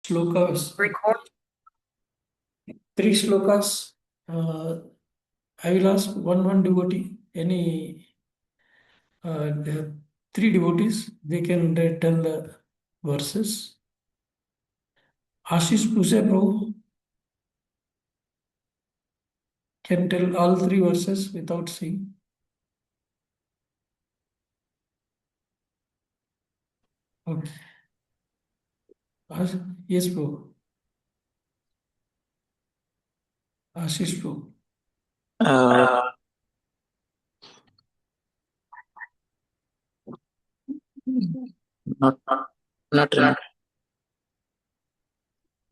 Slokas. Record. 3 slokas. I will ask one devotee. There are 3 devotees. They can tell the verses. Ashish Puse Prabhu can tell all 3 verses without seeing. Okay. Yes, Prabhu. Ashish Prabhu. Not remember.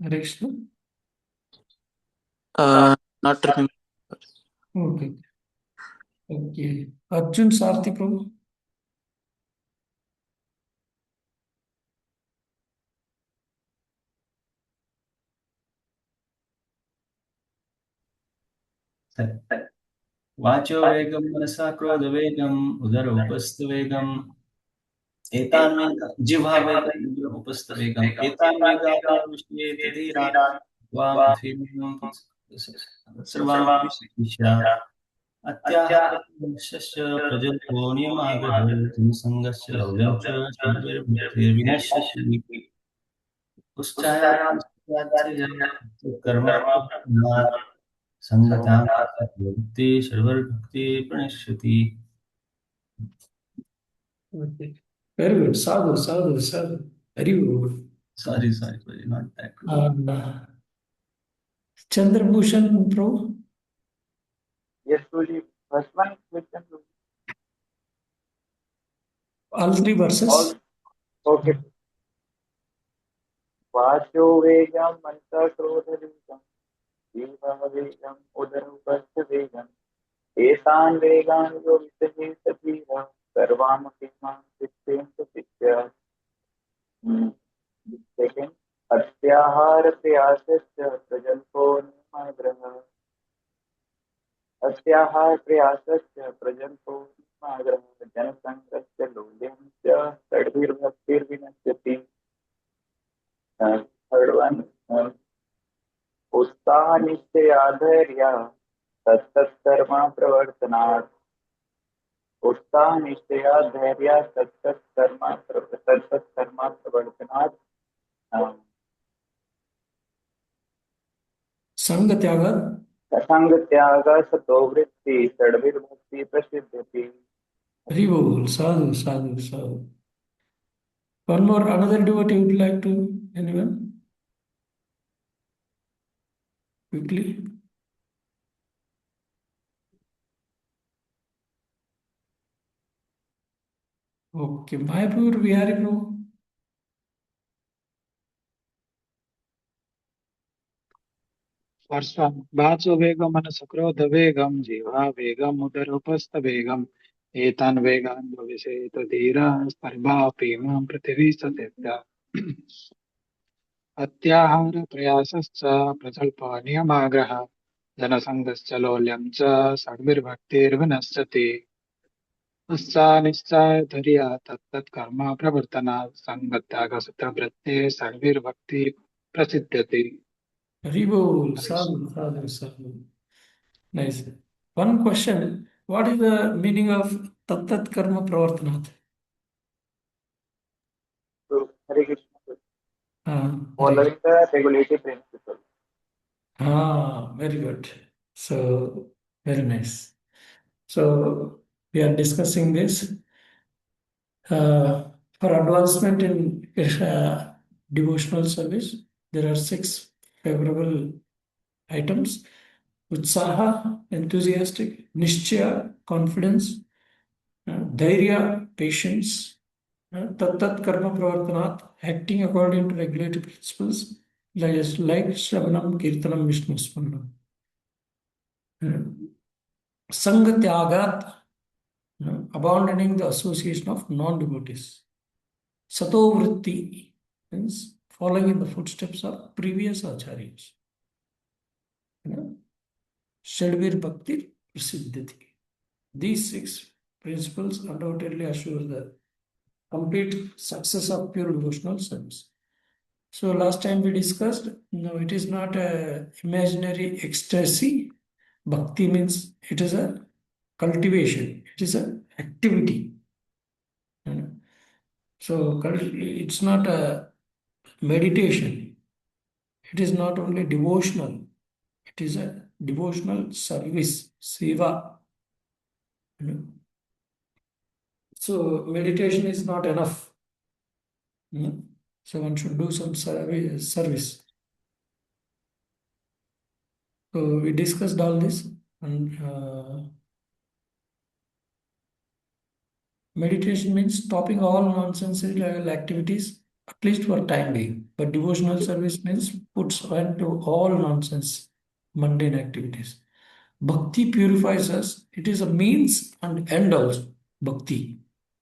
Krishna. Not remember. Okay. Okay. Arjun Sarthi Prabhu. वाचो वेगम मनसा क्रोध वेगम उदर उपस्थ वेगम एतान जिह्वा वेगम उदर उपस्थ वेगम एतान वेगाविष्ये तधीरा वां पृथ्वीं सर्वां विश्य अत्याहारस्य प्रजल्पो नियमाग्रह संगस्य लौल्यं च सर्वैर्भक्तिर्विनश्यति कर्म संगतां भक्ति सर्वभक्ति प्रणश्यति. Very good. Sadhu. Very good. Sorry, not that good. Chandrabhushan Prabhu. Yes, Guruji. First one question. All 3 verses. Okay. वाचो वेगम मनसा क्रोध वेगम जीवा वेगम उदर उपस्थ वेगम एतान वेगान यो विसहे सतीरा सर्वामपि मां चित्तेन प्रतिष्ठा. Second, अत्याहार प्रयासस्य प्रजल्पो नियमाग्रह. अत्याहार प्रयासस्य प्रजल्पो नियमाग्रह जनसंघस्य लोल्यं च षड्भिर्भक्तिर्विनश्यति. Third one, उत्साह निश्चया धैर्य तत्तत्कर्मा प्रवर्तनात्. उत्साह निश्चया धैर्य तत्तत्कर्मा प्रवर्तनात्. संग त्याग सतो वृत्ति षड्भिर्भक्ति प्रसिद्धति. Very well. Sadhu. One more, another devotee would like to, anyone? Quickly. Okay. Mayapur Vihari Prabhu. First one, Vacho Vegam Manasakrodha Vegam Jiva Vegam Udarupastha Vegam Etan Vegan Bhaviseta Dhira Sarva Pimam Prativisatya Atyahara Prayasascha Prajalpa Niyamagraha Janasangascha Lolyam cha Sadvirbhaktir Vinasyati Assa Nischaya Dhariya Tat Karma Pravartana Sangatyaga Sutra Vratte Sadvirbhakti Prasiddhati. Haribol, sadhu. Nice. One question. What is the meaning of Tattat Karma Pravartanat? So, Hare Krishna. Following the regulative principle. Very good. So, very nice. So, we are discussing this. For advancement in devotional service, there are 6 favorable items. Utsaha, enthusiastic. Nishchaya, confidence. Dhairya, patience. Tattat karma pravartanat, acting according to regulative principles, like Shravanam, Kirtanam, Vishnu Smanam. Sangha Tyagat, abandoning the association of non-devotees. Sato Vritti means following in the footsteps of previous acharyas. Shadvir Bhakti Prasiddhati. These 6 principles undoubtedly assure the complete success of pure devotional service. So last time we discussed, no, it is not a imaginary ecstasy. Bhakti means it is a cultivation. It is an activity. You know. So it's not a meditation. It is not only devotional. It is a devotional service, seva. You know. So meditation is not enough. You know. So one should do some service. So we discussed all this, and meditation means stopping all nonsensical activities, at least for time being. But devotional service means puts end to all nonsense, mundane activities. Bhakti purifies us. It is a means and end also. Bhakti.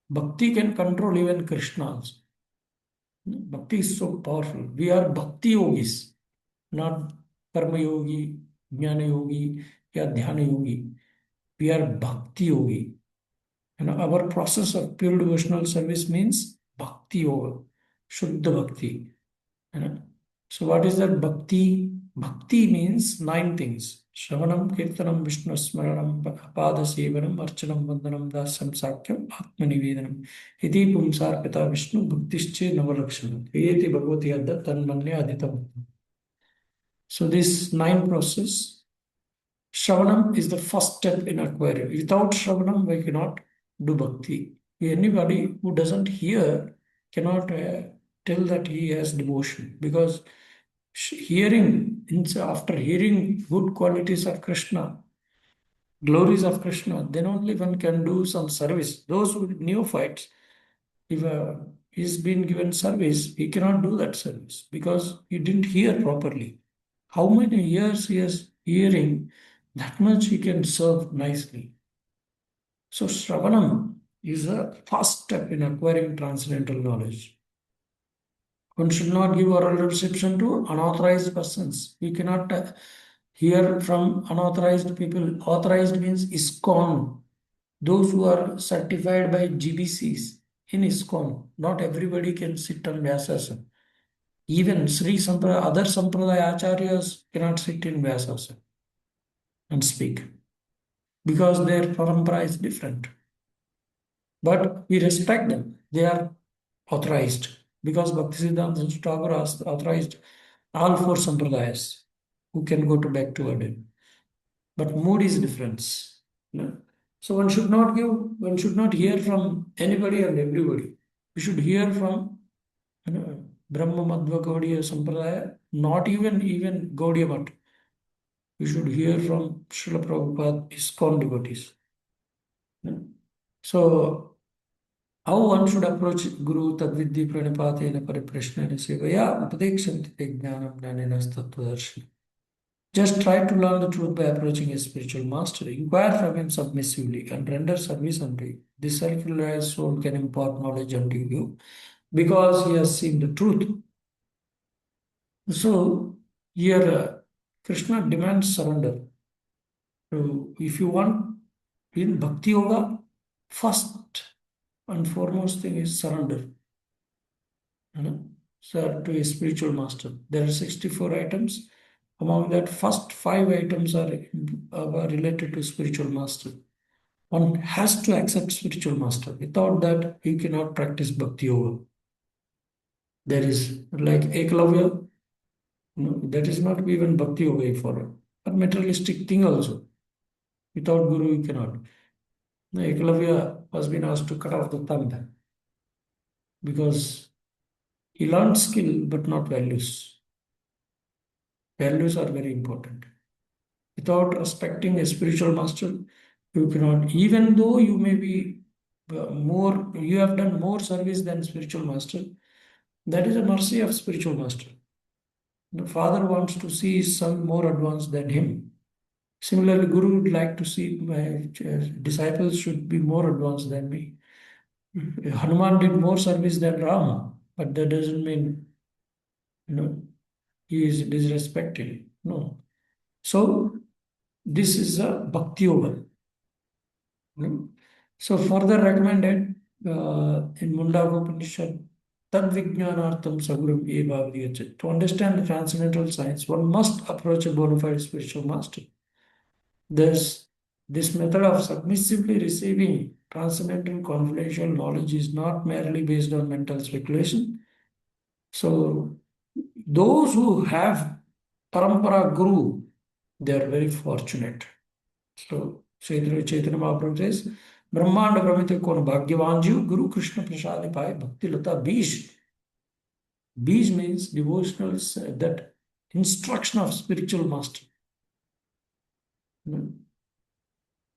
Bhakti can control even Krishna also. Bhakti is so powerful. We are Bhakti yogis, not Karma yogi, Jnana yogi, or Dhyana yogi. We are Bhakti yogi. Our process of pure devotional service means Bhakti yoga, Shuddha Bhakti. So what is that Bhakti? Bhakti means 9 things. Shravanam, Kirtanam, Vishnu Smaranam, Pada Sevanam, Archanam, Vandanam, Dasam, Sakyam, Atmanivedanam. Iti Pumsarpita Vishnu Bhaktische Navalakshanam. Yeti Bhagavati Adda Tanmanya Aditam. So this 9 process, Shravanam is the first step in acquiring. Without Shravanam, we cannot do Bhakti. Anybody who doesn't hear cannot tell that he has devotion, because hearing, after hearing good qualities of Krishna, glories of Krishna, then only one can do some service. Those who neophytes, if he's been given service, he cannot do that service because he didn't hear properly. How many years he is hearing, that much he can serve nicely. So Shravanam is a first step in acquiring transcendental knowledge. One should not give oral reception to unauthorized persons. We cannot hear from unauthorized people. Authorized means ISKCON. Those who are certified by GBCs in ISKCON. Not everybody can sit on Vyasasana. Even Sri Sampradaya, other Sampradaya Acharyas cannot sit in Vyasasana and speak, because their parampara is different. But we respect them. They are authorized, because Bhaktisiddhanta Thakur has authorized all 4 sampradayas who can go to back to Eden. But mood is different. So one should not hear from anybody and everybody. We should hear from Brahma Madhva Gaudiya Sampradaya, not even Gaudiya Math. We should hear from Srila Prabhupada, ISKCON devotees. So, how one should approach Guru Tadvidhi Pranipatena Pariprashnena Sevaya Upadekshanti Jnanam Jnaninas Tattvadarshana. Just try to learn the truth by approaching a spiritual master. Inquire from him submissively and render service unto him. This self-realized soul can impart knowledge unto you because he has seen the truth. So, here Krishna demands surrender. So, if you want in Bhakti Yoga, first and foremost thing is surrender. So, to a spiritual master. There are 64 items. Among that, first 5 items are related to spiritual master. One has to accept spiritual master. Without that, you cannot practice Bhakti Yoga. There is like Eklavya, that is not even Bhakti Yoga for a materialistic thing also. Without Guru, you cannot. Eklavya has been asked to cut off the thumb because he learned skill but not values. Values are very important. Without respecting a spiritual master, you cannot, even though you may be you have done more service than spiritual master, that is a mercy of spiritual master. The father wants to see his son more advanced than him. Similarly, Guru would like to see my disciples should be more advanced than me. Hanuman did more service than Rama, but that doesn't mean he is disrespected. No. So this is a Bhakti Yoga. So further recommended in Mundaka Upanishad, Tad vijnanartham saguram eva viyachat. To understand the transcendental science, one must approach a bona fide spiritual master. Thus, this method of submissively receiving transcendental confidential knowledge is not merely based on mental speculation. So, those who have parampara guru, they are very fortunate. So, Chaitanya Mahaprabhu says, Brahmanda Brahmite Kona Bhagyavanju Guru Krishna Prasadi Pai Bhakti Lata Bij. Bij means devotional, that instruction of spiritual master. In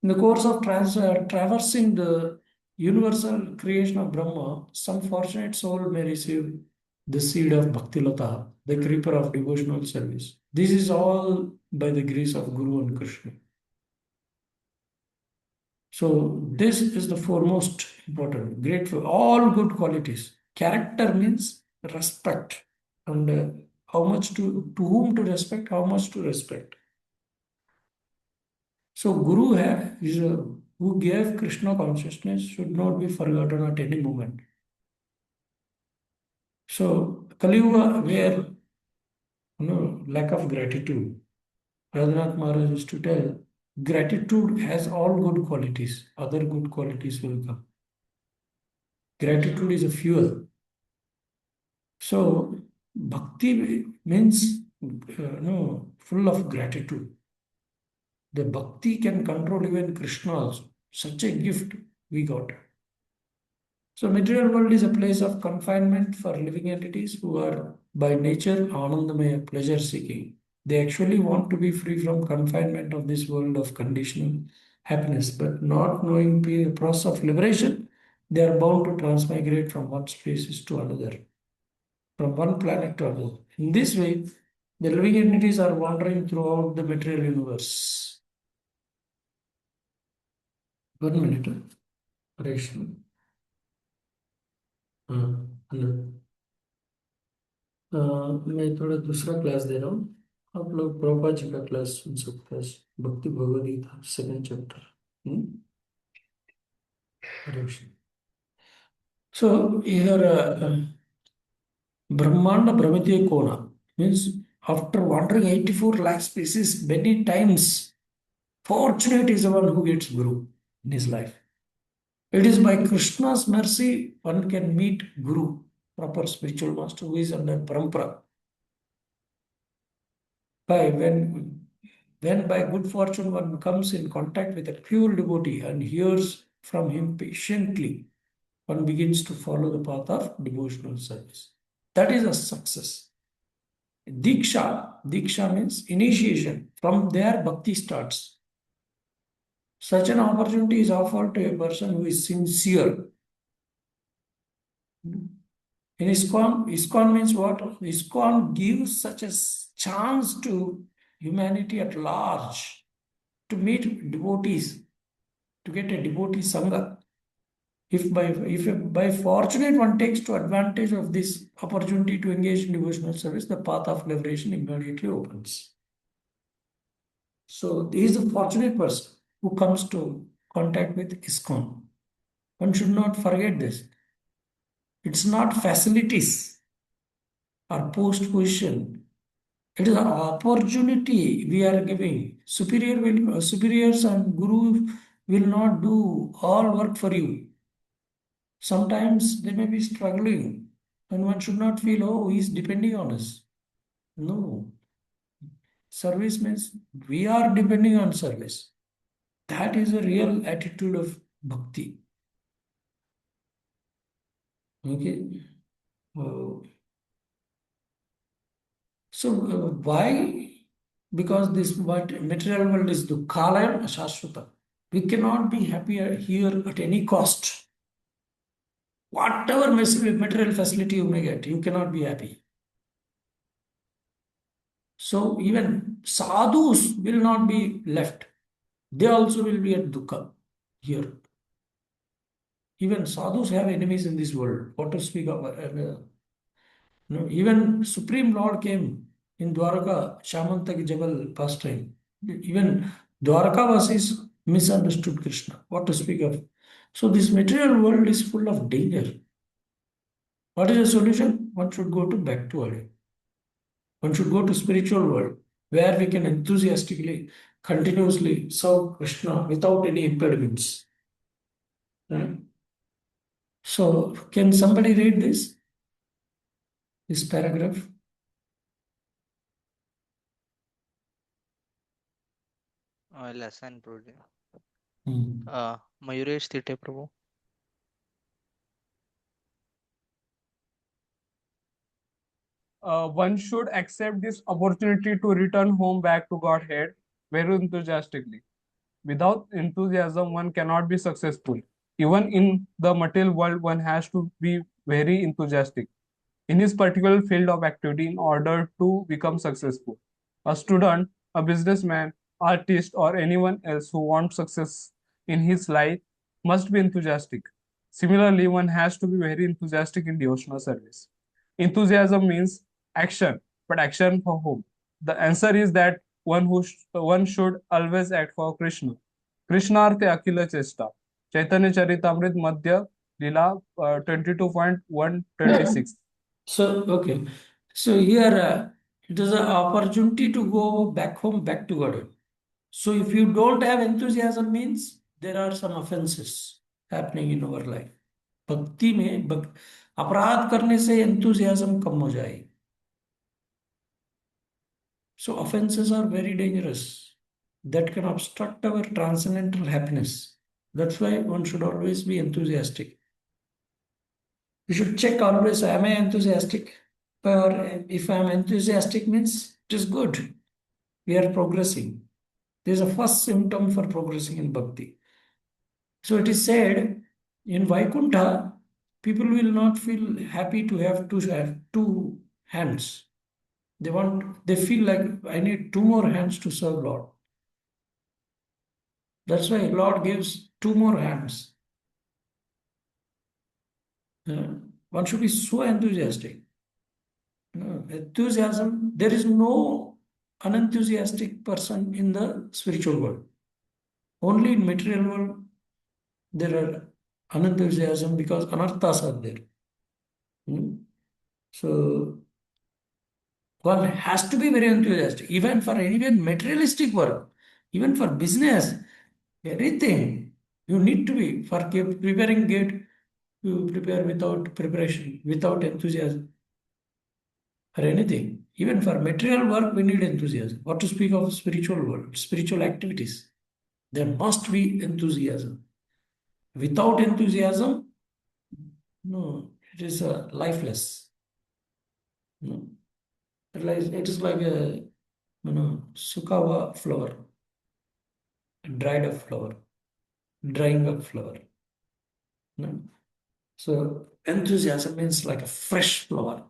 the course of traversing the universal creation of Brahma, some fortunate soul may receive the seed of Bhakti Lata, the creeper of devotional service. This is all by the grace of Guru and Krishna. So this is the foremost important, grateful, all good qualities. Character means respect, and how much to whom to respect, how much to respect. So Guru who gave Krishna consciousness should not be forgotten at any moment. So Kali Yuga, where lack of gratitude, Radhanath Maharaj used to tell, gratitude has all good qualities, other good qualities will come. Gratitude is a fuel. So bhakti means full of gratitude. The bhakti can control even Krishna also. Such a gift we got. So material world is a place of confinement for living entities who are by nature anandamaya, pleasure seeking. They actually want to be free from confinement of this world of conditional happiness, but not knowing the process of liberation, they are bound to transmigrate from one species to another, from one planet to another. In this way, the living entities are wandering throughout the material universe. 1 minute. Reshma. मैं थोड़ा दूसरा class दे रहा हूँ आप लोग प्रभुपाद जी का class सुन सकते हैं भक्ति Bhagavad Gita 2nd chapter. So here Brahmanda Brahmatiya Kona means after wandering 84 lakh species many times, fortunate is the one who gets Guru in his life. It is by Krishna's mercy one can meet Guru, proper spiritual master who is under parampara. When by good fortune one comes in contact with a pure devotee and hears from him patiently, one begins to follow the path of devotional service. That is a success. Diksha means initiation. From there, bhakti starts. Such an opportunity is offered to a person who is sincere. In ISKCON means what? ISKCON gives such a chance to humanity at large to meet devotees, to get a devotee sangha. If by fortunate one takes to advantage of this opportunity to engage in devotional service, the path of liberation immediately opens. So he is a fortunate person who comes to contact with ISKCON. One should not forget this. It's not facilities or post position. It is an opportunity we are giving. Superiors and guru will not do all work for you. Sometimes they may be struggling, and one should not feel, oh, he is depending on us. No. Service means we are depending on service. That is a real attitude of bhakti. Okay. Why? Because this material world is dukkhalayam ashashvata. We cannot be happier here at any cost. Whatever material facility you may get, you cannot be happy. So even sadhus will not be left. They also will be at dukkha here. Even sadhus have enemies in this world. What to speak of? Even Supreme Lord came in Dwaraka, Shamantaki Jabal pastime. Even Dwarkavasis misunderstood Krishna. What to speak of? So this material world is full of danger. What is the solution? One should go to backward. One should go to spiritual world where we can enthusiastically, continuously serve Krishna without any impediments. Right? So, can somebody read this paragraph? I'll assign Prabhuji. Hmm. Mayuresh Thite Prabhu. One should accept this opportunity to return home back to Godhead very enthusiastically. Without enthusiasm, one cannot be successful. Even in the material world, one has to be very enthusiastic in his particular field of activity in order to become successful. A student, a businessman, artist, or anyone else who wants success in his life must be enthusiastic. Similarly, one has to be very enthusiastic in devotional service. Enthusiasm means action, but action for whom? The answer is that one should always act for Krishna. कृष्णार्थे अखिल चेष्टा चैतन्य चरितामृत मध्य लीला 22.126. So, okay. So here it is an opportunity to go back home, back to God. So if you don't have enthusiasm means there are some offenses happening in our life. भक्ति में अपराध करने से enthusiasm कम हो जाए. So offenses are very dangerous. That can obstruct our transcendental happiness. That's why one should always be enthusiastic. You should check always, am I enthusiastic? Or if I'm enthusiastic means it is good. We are progressing. This is a first symptom for progressing in bhakti. So it is said in Vaikuntha, people will not feel happy to have two hands. They feel like I need two more hands to serve Lord. That's why Lord gives two more hands. One should be so enthusiastic. Enthusiasm, there is no unenthusiastic person in the spiritual world. Only in material world there are unenthusiasm because anarthas are there. So one has to be very enthusiastic, even for even materialistic work, even for business, everything. You need to be for preparing gate. You prepare without preparation, without enthusiasm for anything. Even for material work, we need enthusiasm. What to speak of spiritual world, spiritual activities? There must be enthusiasm. Without enthusiasm, no, it is lifeless. No. It is like a sukawa flower, dried up flower, drying up flower. No. So enthusiasm means like a fresh flower,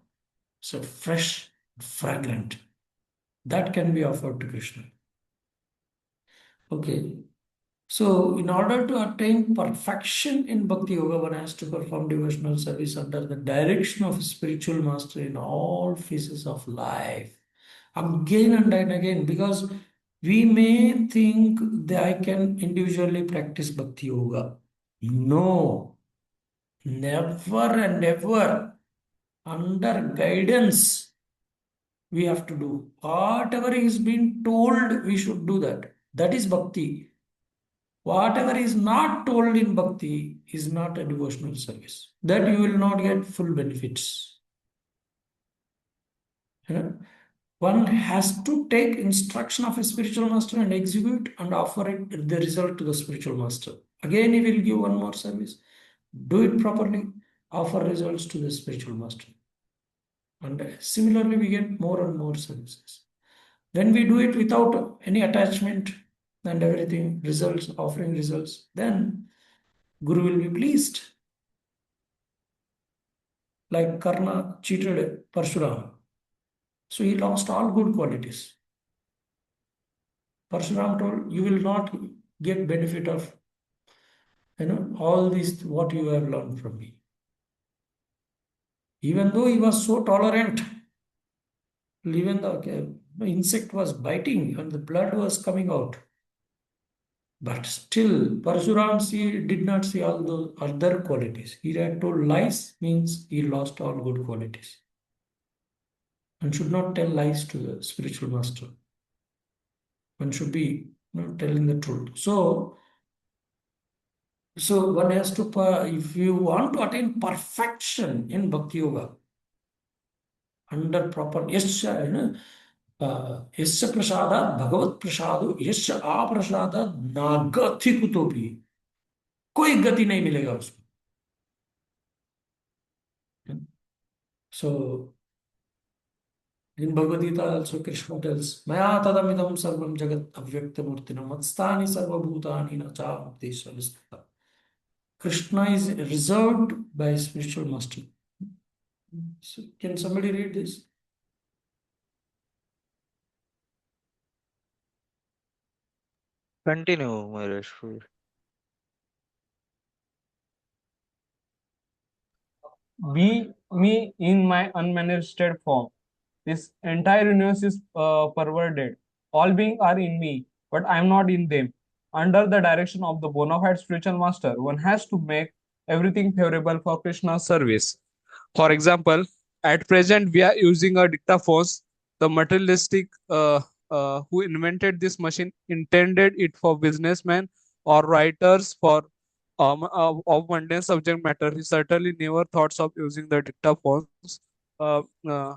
so fresh, fragrant. That can be offered to Krishna. Okay. So, in order to attain perfection in Bhakti Yoga, one has to perform devotional service under the direction of a spiritual master in all phases of life. Again and again, because we may think that I can individually practice Bhakti Yoga. No, never and ever. Under guidance, we have to do. Whatever is being told, we should do that. That is Bhakti. Whatever is not told in bhakti is not a devotional service. That you will not get full benefits. One has to take instruction of a spiritual master and execute and offer it the result to the spiritual master. Again, he will give one more service. Do it properly, offer results to the spiritual master. And similarly, we get more and more services. When we do it without any attachment and everything, results, offering results, then Guru will be pleased. Like Karna cheated Parshuram. So he lost all good qualities. Parshuram told, you will not get benefit of all this what you have learned from me. Even though he was so tolerant, even the insect was biting and the blood was coming out. But still, Parashuram did not see all the other qualities. He had told lies means he lost all good qualities. One should not tell lies to the spiritual master. One should be telling the truth. So one has to, if you want to attain perfection in Bhakti Yoga, under proper, yasya prasada, bhagavat prasadu, yasya aprasada, nagati kutopi. कोई गति नहीं मिलेगा उसमें. So in Bhagavad Gita also Krishna tells, Maya tadamidam sarvam jagat avyakta murtina matstani sarvabhutani na chamukti svalistata. Krishna is reserved by spiritual master. So can somebody read this? Continue, Mayuresh. Be me in my unmanifested form. This entire universe is perverted. All beings are in me, but I am not in them. Under the direction of the bona fide spiritual master, one has to make everything favorable for Krishna's service. For example, at present we are using a dictaphones. The materialistic who invented this machine intended it for businessmen or writers for of mundane subject matter. He certainly never thought of using the dictaphones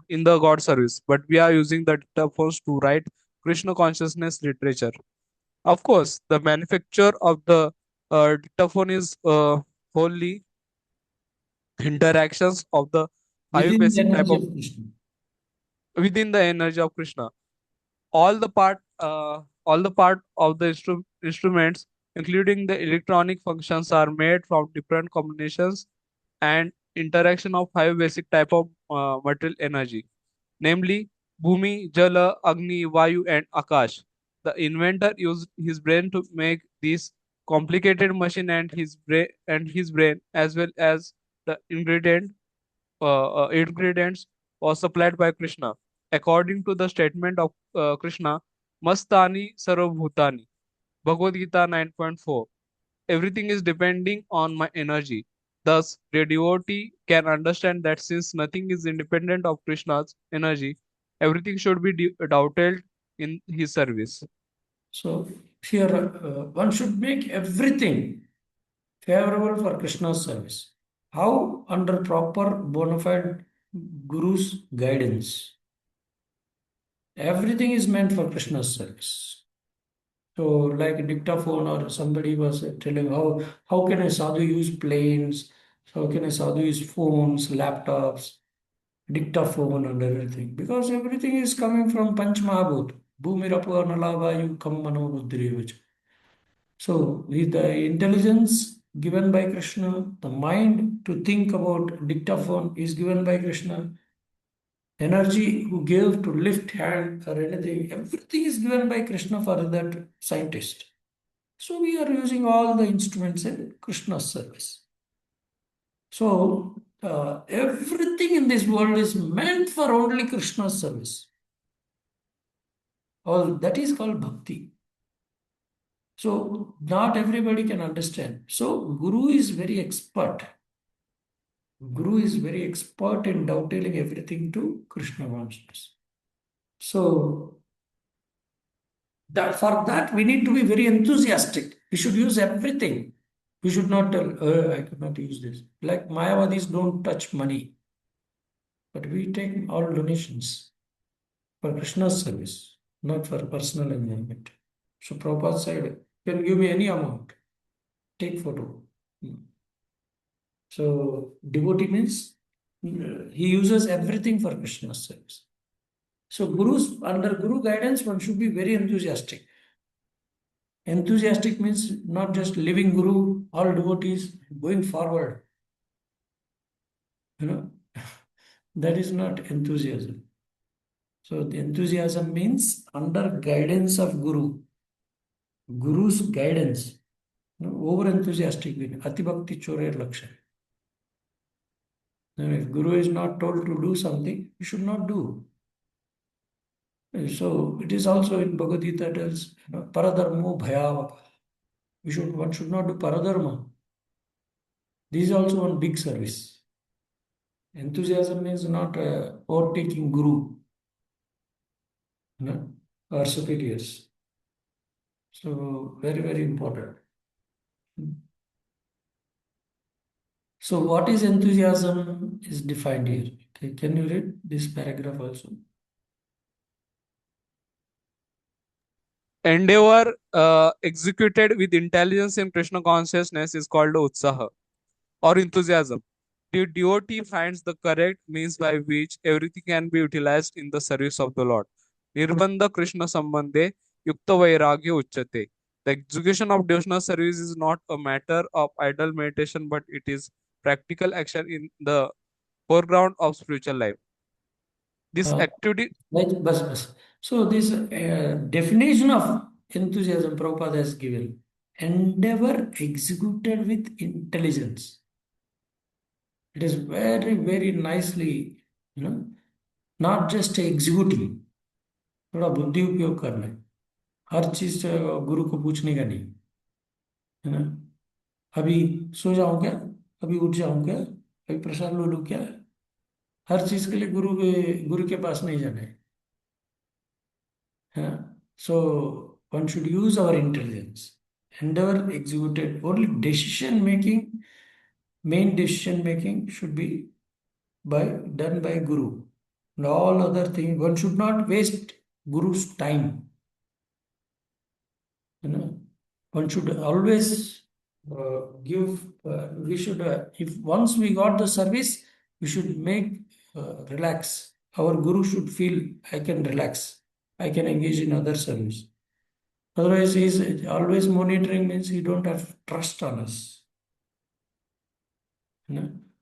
in the God service, but we are using the dictaphones to write Krishna consciousness literature. Of course, the manufacture of the dictaphone is wholly interactions of the five Within the basic type energy of of Krishna. within the energy of Krishna. All the part of the instruments, including the electronic functions, are made from different combinations and interaction of five basic type of material energy, namely Bhumi, Jala, Agni, Vayu, and Akash. The inventor used his brain to make this complicated machine, and his brain as well as the ingredients was supplied by Krishna. According to the statement of Krishna, Mastani Sarvabhutani, Bhagavad Gita 9.4, everything is depending on my energy. Thus, the devotee can understand that since nothing is independent of Krishna's energy, everything should be doubted in his service. So here one should make everything favorable for Krishna's service. How? Under proper bona fide Guru's guidance. Everything is meant for Krishna's service. So like a dictaphone, or somebody was telling how can a sadhu use planes, how can a sadhu use phones, laptops, dictaphone and everything, because everything is coming from Panch Mahabhut. Bhumirapo Nalavayu Kam Mano Buddhirevach. So with the intelligence given by Krishna, the mind to think about dictaphone is given by Krishna, energy who gave to lift hand or anything, everything is given by Krishna for that scientist. So we are using all the instruments in Krishna's service. So everything in this world is meant for only Krishna's service. All that is called bhakti. So not everybody can understand. So Guru is very expert. Guru is very expert in dovetailing everything to Krishna consciousness. So for that we need to be very enthusiastic. We should use everything. We should not tell, I cannot use this. Like Mayavadis don't touch money. But we take all donations for Krishna's service, not for personal enjoyment. So Prabhupada said, you can give me any amount. Take photo. So devotee means he uses everything for Krishna's service. So under Guru guidance, one should be very enthusiastic. Enthusiastic means not just living Guru, all devotees going forward. That is not enthusiasm. So the enthusiasm means under guidance of Guru. Guru's guidance. Over enthusiastic means Ati Bhakti Chorer Lakshan. If Guru is not told to do something, you should not do. So it is also in Bhagavad Gita tells Paradharmo Bhayavaka. One should not do paradharma. This is also one big service. Enthusiasm means not overtaking guru, or superiors. So very, very important. So what is enthusiasm is defined here. Okay, can you read this paragraph also? Endeavor executed with intelligence in Krishna consciousness is called utsaha or enthusiasm. The devotee finds the correct means by which everything can be utilized in the service of the Lord. Nirbandha Krishna Sambandhe Yukta Vairagya Uchyate. The execution of devotional service is not a matter of idle meditation, but it is practical action in the foreground of spiritual life. This activity. Bas. So this definition of enthusiasm Prabhupada has given. Endeavor executed with intelligence. It is very, very nicely, not just executing. थोड़ा बुद्धि उपयोग करना है, हर चीज गुरु को पूछने का नहीं, है ना। अभी सो जाऊं क्या, अभी उठ जाऊं क्या, अभी प्रसाद ले लूं क्या, हर चीज के लिए गुरु के पास नहीं जाना है। So one should use our intelligence. Endeavor executed only decision making, main decision making should be done by guru, and all other things one should not waste guru's time. One should always give. We should, if once we got the service, we should make relax. Our guru should feel I can relax. I can engage in other service. Otherwise, he's always monitoring means he don't have trust on us.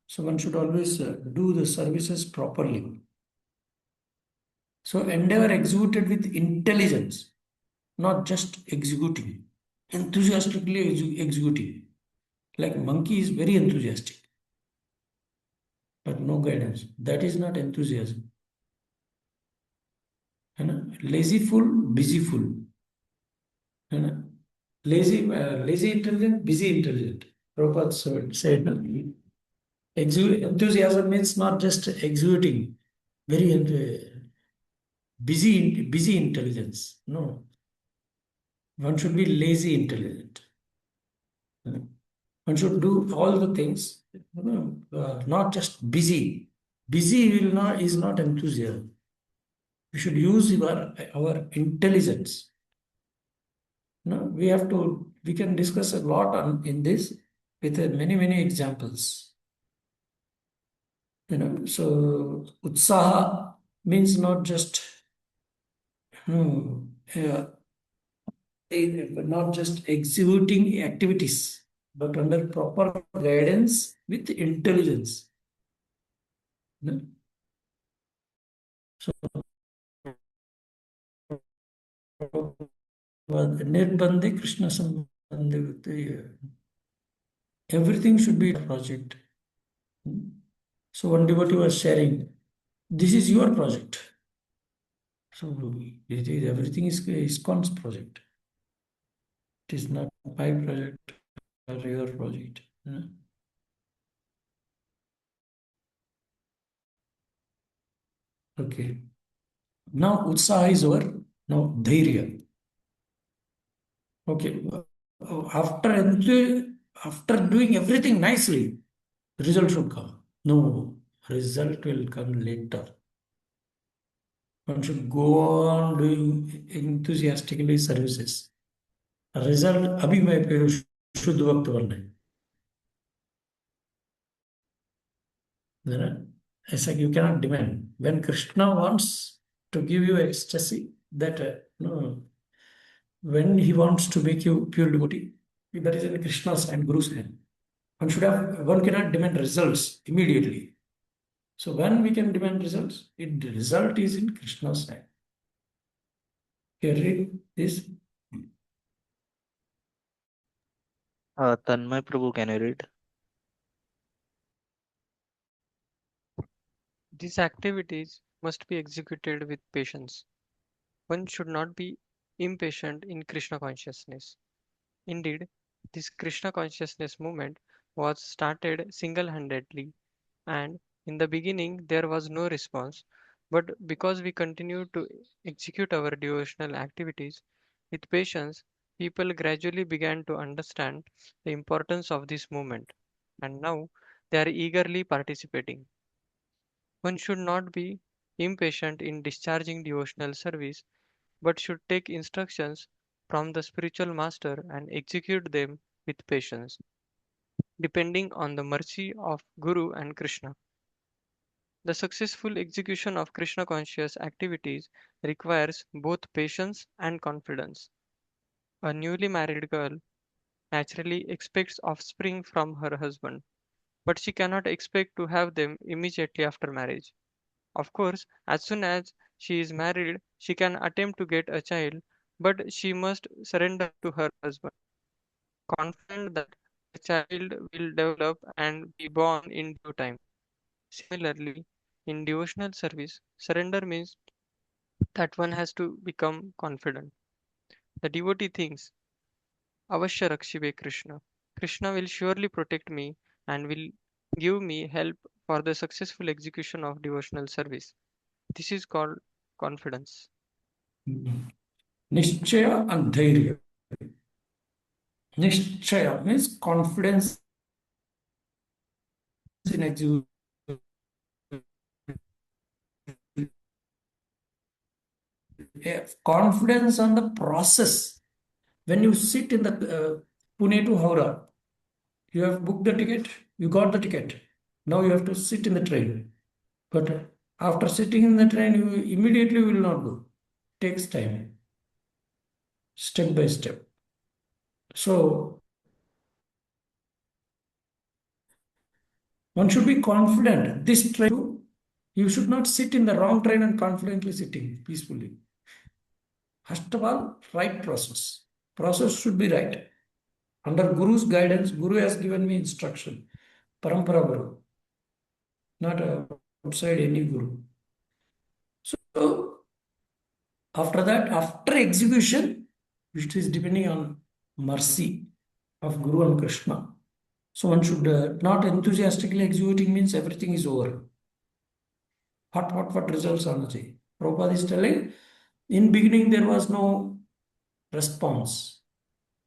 So one should always do the services properly. So endeavor executed with intelligence, not just executing, enthusiastically executing. Like monkey is very enthusiastic, but no guidance. That is not enthusiasm. Lazy fool, busy fool. Lazy intelligent, busy intelligent. Prabhupada said, enthusiasm means not just executing, very busy intelligence. No, one should be lazy intelligent. One should do all the things, not just busy. Busy is not enthusiasm. We should use our intelligence. We can discuss a lot in this with many examples. So utsaha means not just not just executing activities, but under proper guidance with intelligence. So Nirbandhe Krishna Sambandhe, everything should be a project. So one devotee was sharing, this is your project. So everything is ISKCON's project. It is not my project or your project. Okay. Now utsaha is over. Now dhairya. Okay. After doing everything nicely, result should come. No, result will come later. One should go on doing enthusiastically services. Result, अभी मैं शुद्ध भक्त बनना है. ऐसा you cannot demand. When Krishna wants to give you ecstasy, that no, when he wants to make you pure devotee, that is in Krishna's and Guru's hand. One cannot demand results immediately. So when we can demand results, the result is in Krishna's hand. Can you read this? Tanmay Prabhu, can you read? These activities must be executed with patience. One should not be impatient in Krishna consciousness. Indeed, This Krishna consciousness movement was started single-handedly, and in the beginning there was no response. But because we continued to execute our devotional activities with patience, people gradually began to understand the importance of this movement, and now they are eagerly participating. One should not be impatient in discharging devotional service, but should take instructions from the spiritual master and execute them with patience, depending on the mercy of Guru and Krishna. The successful execution of Krishna conscious activities requires both patience and confidence. A newly married girl naturally expects offspring from her husband, but she cannot expect to have them immediately after marriage. Of course, as soon as she is married, she can attempt to get a child, but she must surrender to her husband, confident that the child will develop and be born in due time. Similarly, in devotional service, surrender means that one has to become confident. The devotee thinks, Avashya Rakshive Krishna. Krishna will surely protect me and will give me help for the successful execution of devotional service. This is called confidence. Nishchaya and Dhairya. Nishchaya means confidence in execution. Confidence on the process. When you sit in the Pune to Howrah, you have booked the ticket, you got the ticket. Now you have to sit in the train. But after sitting in the train, you immediately will not go. It takes time, step by step. So one should be confident. This train, you should not sit in the wrong train and confidently sitting peacefully. First of all, right process. Process should be right. Under Guru's guidance, Guru has given me instruction. Parampara Guru, not outside any Guru. So after that, after execution, which is depending on mercy of Guru and Krishna. So one should not enthusiastically executing means everything is over. What results are not. Prabhupada is telling, in beginning there was no response.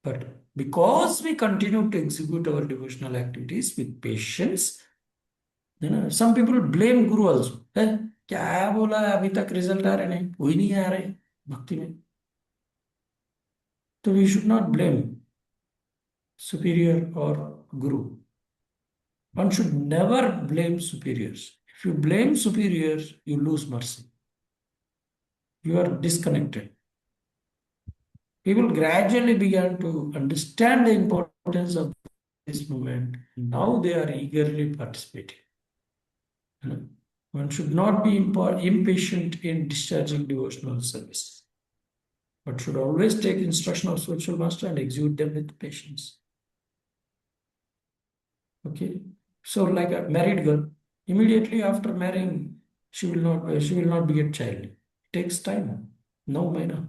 But because we continue to execute our devotional activities with patience, some people blame Guru also. क्या बोला अभी तक result आ रहे नहीं कोई नहीं आ रहे भक्ति में तो we should not blame superior or Guru. One should never blame superiors. If you blame superiors, you lose mercy. You are disconnected. People gradually began to understand the importance of this movement. Now they are eagerly participating. One should not be impatient in discharging devotional service, but should always take instruction of spiritual master and execute them with patience. Okay, so like a married girl, immediately after marrying, she will not beget child. It takes time. No, maina.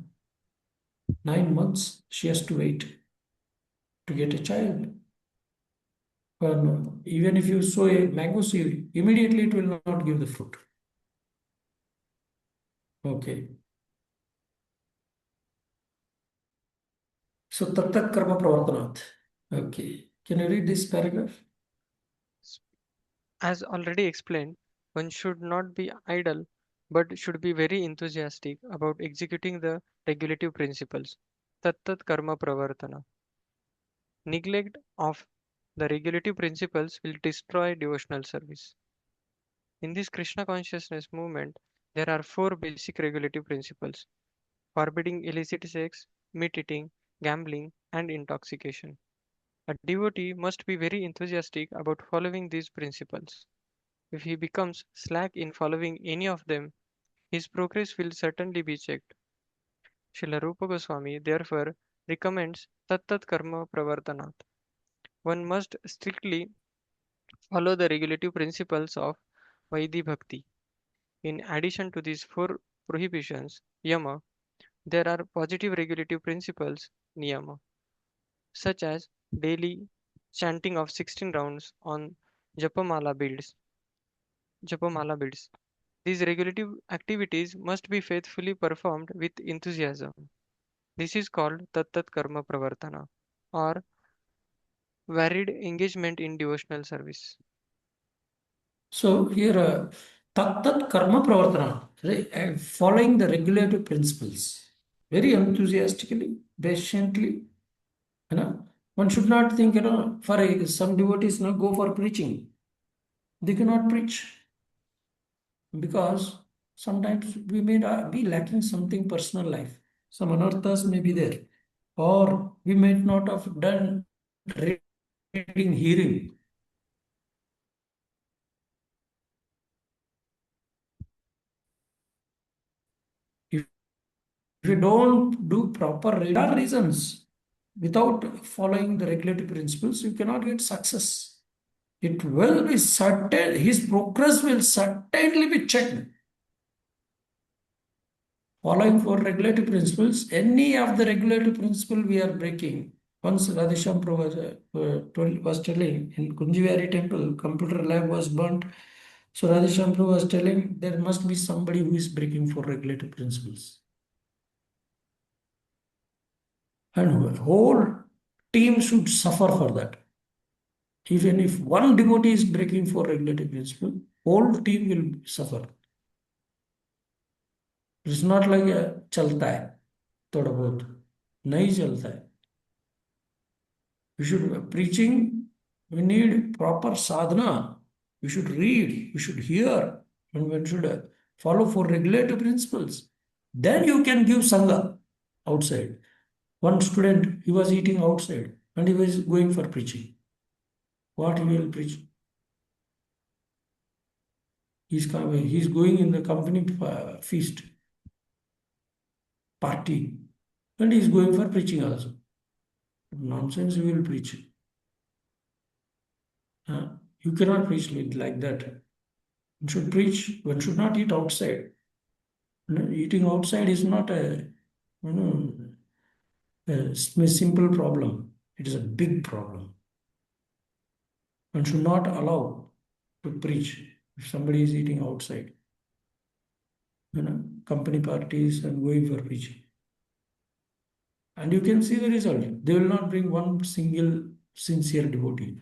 9 months she has to wait to get a child. Even if you sow a mango seed, immediately it will not give the fruit. Okay. So tattat karma pravartanat. Okay. Can you read this paragraph? As already explained, one should not be idle but should be very enthusiastic about executing the regulative principles. Tattat karma pravartana. Neglect of the regulative principles will destroy devotional service. In this Krishna consciousness movement, there are four basic regulative principles: forbidding illicit sex, meat eating, gambling, and intoxication. A devotee must be very enthusiastic about following these principles. If he becomes slack in following any of them, his progress will certainly be checked. Srila Rupa Goswami therefore recommends Tattat Karma Pravartanat. One must strictly follow the regulative principles of Vaidhi Bhakti. In addition to these four prohibitions, Yama, there are positive regulative principles, Niyama, such as daily chanting of 16 rounds on Japamala beads. Japamala beads. These regulative activities must be faithfully performed with enthusiasm. This is called Tat Karma Pravartana or varied engagement in devotional service. So here, tat karma pravartana, right? Following the regulative principles, very enthusiastically, patiently. You know, one should not think, for some devotees, go for preaching. They cannot preach because sometimes we may not be lacking something personal life. Some anarthas may be there, or we might not have done reading, hearing. If we don't do proper reasons, without following the regulatory principles, you cannot get success. It will be certain, his progress will certainly be checked. Following for regulatory principles, any of the regulatory principle we are breaking. Once Radhesham Prabhu was telling in Kunjivari temple, computer lab was burnt. So Radhesham Prabhu was telling there must be somebody who is breaking for regulatory principles. And whole team should suffer for that. Even if one devotee is breaking for regulatory principle, whole team will suffer. It's not like a chalta hai, thoda bahut. Nahi chalta hai. We should preaching, we need proper sadhana. We should read, we should hear, and one should follow for regulative principles. Then you can give sangha outside. One student, he was eating outside and he was going for preaching. What he will preach? He's going in the company feast, party, and he's going for preaching also. Nonsense, you will preach. You cannot preach like that. One should preach, one should not eat outside. Eating outside is not a simple problem. It is a big problem. One should not allow to preach if somebody is eating outside. Company parties and going for preaching. And you can see the result. They will not bring one single sincere devotee.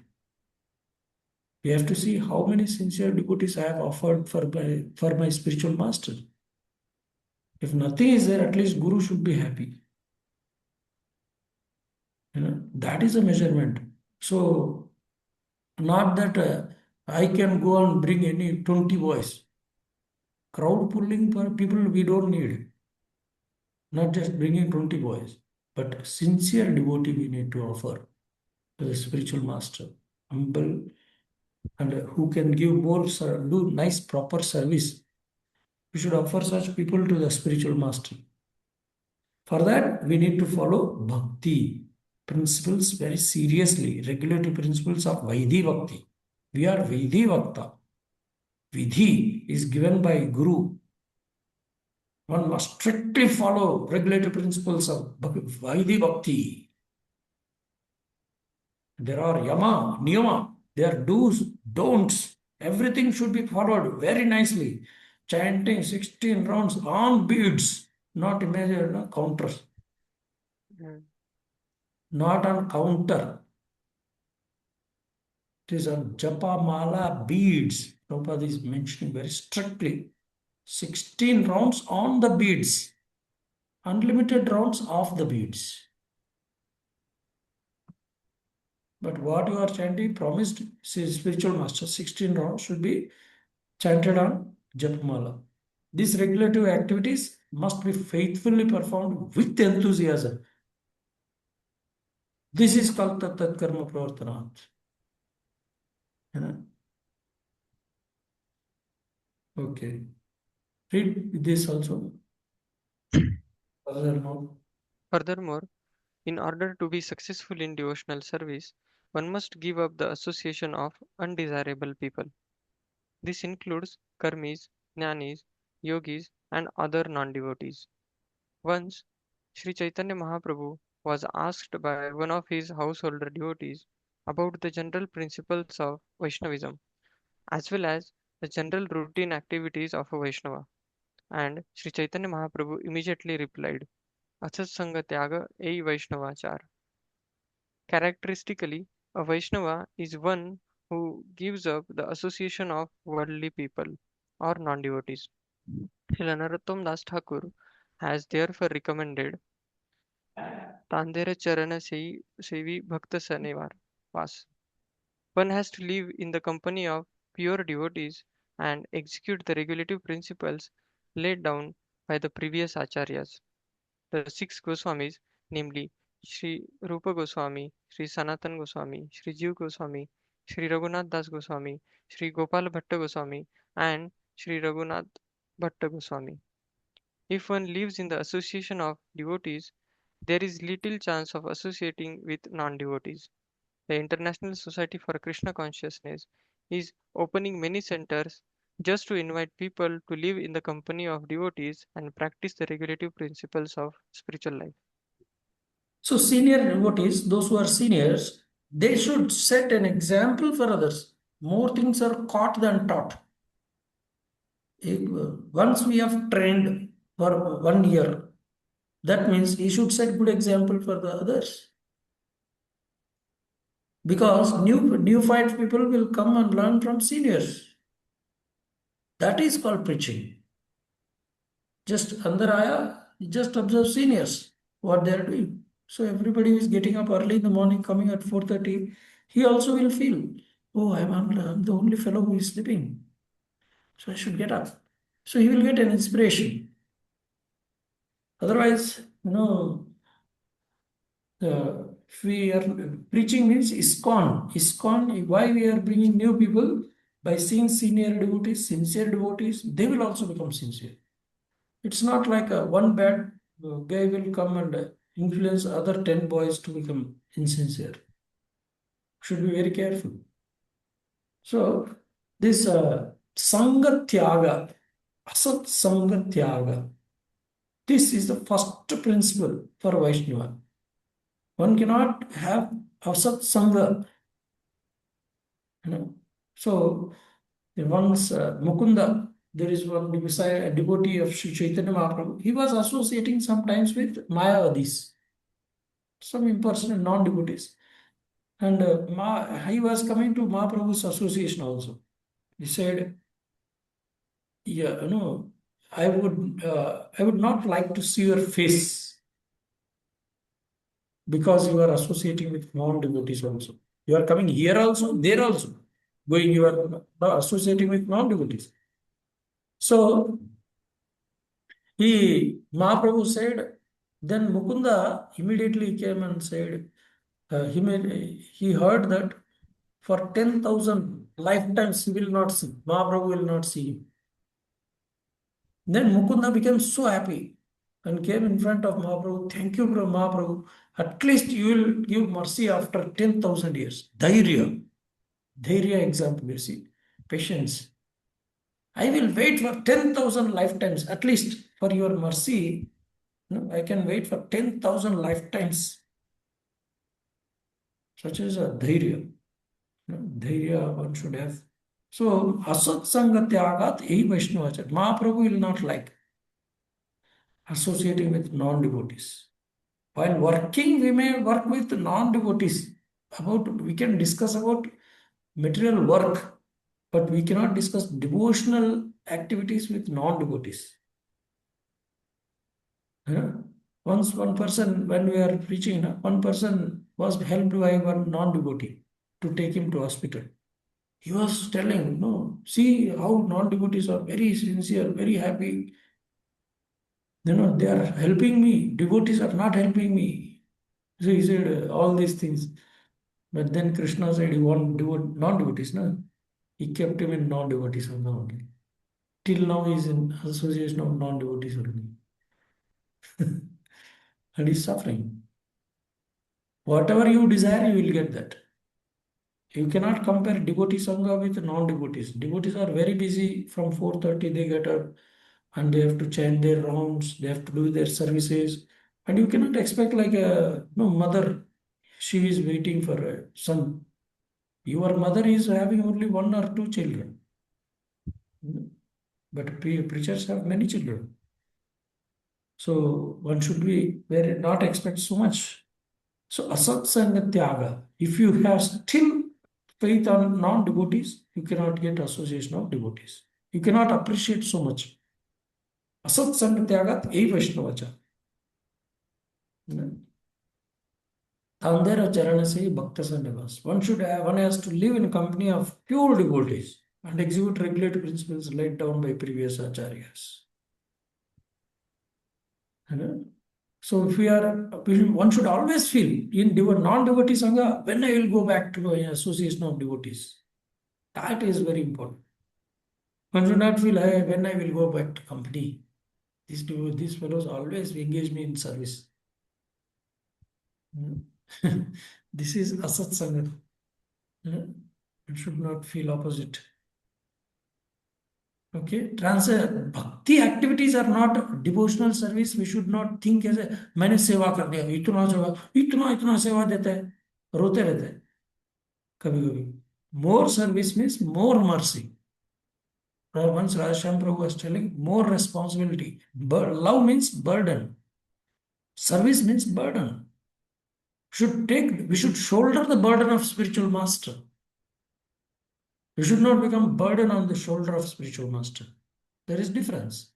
We have to see how many sincere devotees I have offered for my spiritual master. If nothing is there, at least Guru should be happy. That is a measurement. So, not that I can go and bring any 20 boys. Crowd pulling for people we don't need. Not just bringing 20 boys, but sincere devotee we need to offer to the spiritual master. Humble and who can give more, do nice proper service. We should offer such people to the spiritual master. For that, we need to follow bhakti principles very seriously, regulative principles of Vaidhi Bhakti. We are Vaidhi Bhakta. Vidhi is given by Guru. One must strictly follow regulative principles of Vaidhi Bhakti. There are yama, niyama, there are do's, don'ts. Everything should be followed very nicely. Chanting 16 rounds on beads, not imagined counters. Not on counter. It is on japa mala beads. Prabhupada is mentioning very strictly. 16 rounds on the beads. Unlimited rounds off the beads. But what you are chanting, promised, says spiritual master, 16 rounds should be chanted on japamala. These regulative activities must be faithfully performed with enthusiasm. This is called tat karma pravartanat. Okay. Read this also. Furthermore, in order to be successful in devotional service, one must give up the association of undesirable people. This includes karmis, jnanis, yogis, and other non-devotees. Once, Sri Chaitanya Mahaprabhu was asked by one of his householder devotees about the general principles of Vaishnavism, as well as the general routine activities of a Vaishnava. And Sri Chaitanya Mahaprabhu immediately replied, Asatsanga Tyaga Ei Vaishnavachar. Characteristically, a Vaishnava is one who gives up the association of worldly people or non devotees. Narottam Das Thakur has therefore recommended Tandera Charana Sevi Bhakta Sanevar Vas. One has to live in the company of pure devotees and execute the regulative principles laid down by the previous acharyas. The six Goswamis, namely Sri Rupa Goswami, Sri Sanatan Goswami, Sri Jiv Goswami, Sri Raghunath Das Goswami, Sri Gopal Bhatta Goswami, and Sri Raghunath Bhatta Goswami. If one lives in the association of devotees, there is little chance of associating with non devotees. The International Society for Krishna Consciousness is opening many centers just to invite people to live in the company of devotees and practice the regulative principles of spiritual life. So senior devotees, those who are seniors, they should set an example for others. More things are caught than taught. Once we have trained for 1 year, that means he should set good example for the others. Because neophyte people will come and learn from seniors. That is called preaching. Just andaraya, just observe seniors, what they are doing. So everybody is getting up early in the morning, coming at 4:30. He also will feel, oh, I'm the only fellow who is sleeping. So I should get up. So he will get an inspiration. Otherwise, if we are preaching means ISKCON. ISKCON, why we are bringing new people? By seeing senior devotees, sincere devotees, they will also become sincere. It's not like one bad guy will come and influence other 10 boys to become insincere. Should be very careful. So this Sangha Tyaga, Asat Sangha Tyaga, this is the first principle for Vaishnava. One cannot have Asat Sangha. So once Mukunda, there is one beside a devotee of Sri Chaitanya Mahaprabhu, he was associating sometimes with Mayavadis, some impersonal non-devotees. And he was coming to Mahaprabhu's association also. He said, yeah, I would not like to see your face because you are associating with non-devotees also. You are coming here also, there also. You are associating with non-devotees. So Mahaprabhu said, then Mukunda immediately came and said, he heard that for 10,000 lifetimes he will not see, Mahaprabhu will not see him. Then Mukunda became so happy and came in front of Mahaprabhu. Thank you, Mahaprabhu. At least you will give mercy after 10,000 years. Dhairya example, you see. Patience. I will wait for 10,000 lifetimes, at least for your mercy. I can wait for 10,000 lifetimes. Such as a dhairya. Dhairya one should have. So, Asat Sangha Tyagat Ei Vaishnavacharya. Mahaprabhu will not like associating with non-devotees. While working, we may work with non-devotees. We can discuss about material work, but we cannot discuss devotional activities with non-devotees. Once one person, when we are preaching, one person was helped by one non-devotee to take him to hospital. He was telling, see how non-devotees are very sincere, very happy. They are helping me. Devotees are not helping me. So he said all these things. But then Krishna said he wanted non-devotees. No? He kept him in non-devotees only. Till now he is in association of non-devotees only. And he is suffering. Whatever you desire, you will get that. You cannot compare devotee sangha with non-devotees. Devotees are very busy. From 4:30 they get up and they have to chant their rounds. They have to do their services. And you cannot expect like a mother, she is waiting for a son. Your mother is having only one or two children. But preachers have many children. So one should be very not expect so much. So asatsanga tyaga. If you have still faith on non-devotees, you cannot get association of devotees. You cannot appreciate so much. Asatsanga tyaga ei Vaishnavacha. founder-acharya se bhakta sannivas. One has to live in company of pure devotees and execute regulatory principles laid down by previous acharyas. So if one should always feel in non-devotee sangha, when I will go back to an association of devotees. That is very important. One should not feel, hey, when I will go back to company. These fellows always engage me in service. This is asat sangha. One should not feel opposite. Okay, bhakti activities are not devotional service. We should not think as a मैंने सेवा कर दिया इतना सेवा देता है रोते रहते हैं कभी कभी. More service means more mercy. Once Rajashyam Prabhu was telling more responsibility. Love means burden. Service means burden. We should shoulder the burden of spiritual master. We should not become burden on the shoulder of spiritual master. There is difference.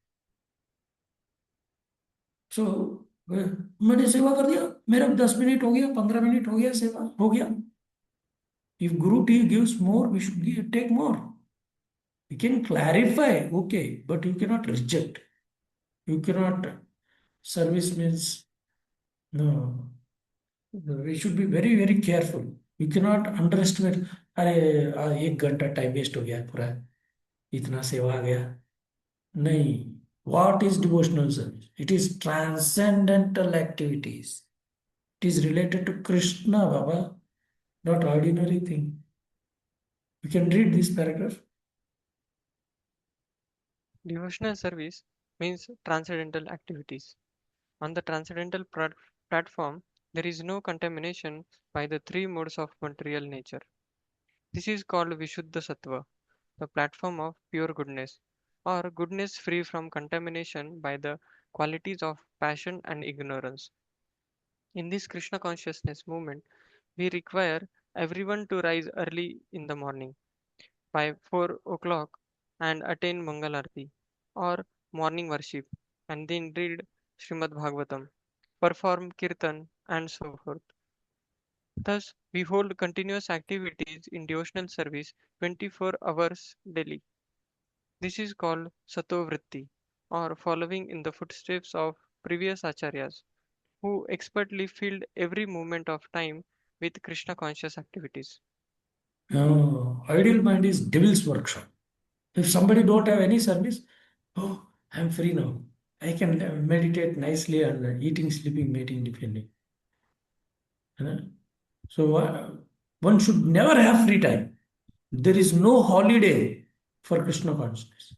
So मैंने सेवा कर दिया मेरा 10 minute हो गया 15 minute हो गया सेवा हो गया. If Guru gives more, we should take more. We can clarify, okay, but you cannot reject. You cannot. Service means no. We should be very very careful. You cannot underestimate. अरे 1 घंटा time waste हो गया पूरा इतना सेवा आ गया नहीं. What is devotional service? It is transcendental activities. It is related to Krishna, Baba, not ordinary thing. You can read this paragraph. Devotional service means transcendental activities. On the transcendental platform, there is no contamination by the three modes of material nature. This is called Vishuddha Sattva, the platform of pure goodness, or goodness free from contamination by the qualities of passion and ignorance. In this Krishna consciousness movement, we require everyone to rise early in the morning by 4 o'clock and attain Mangalarti or morning worship, and then read Srimad Bhagavatam, perform Kirtan, and so forth. Thus, we hold continuous activities in devotional service 24 hours daily. This is called Sato Vritti, or following in the footsteps of previous acharyas, who expertly filled every moment of time with Krishna conscious activities. Ideal mind is devil's workshop. If somebody don't have any service, oh, I'm free now. I can meditate nicely and eating, sleeping, mating, depending. So one should never have free time. There is no holiday for Krishna consciousness.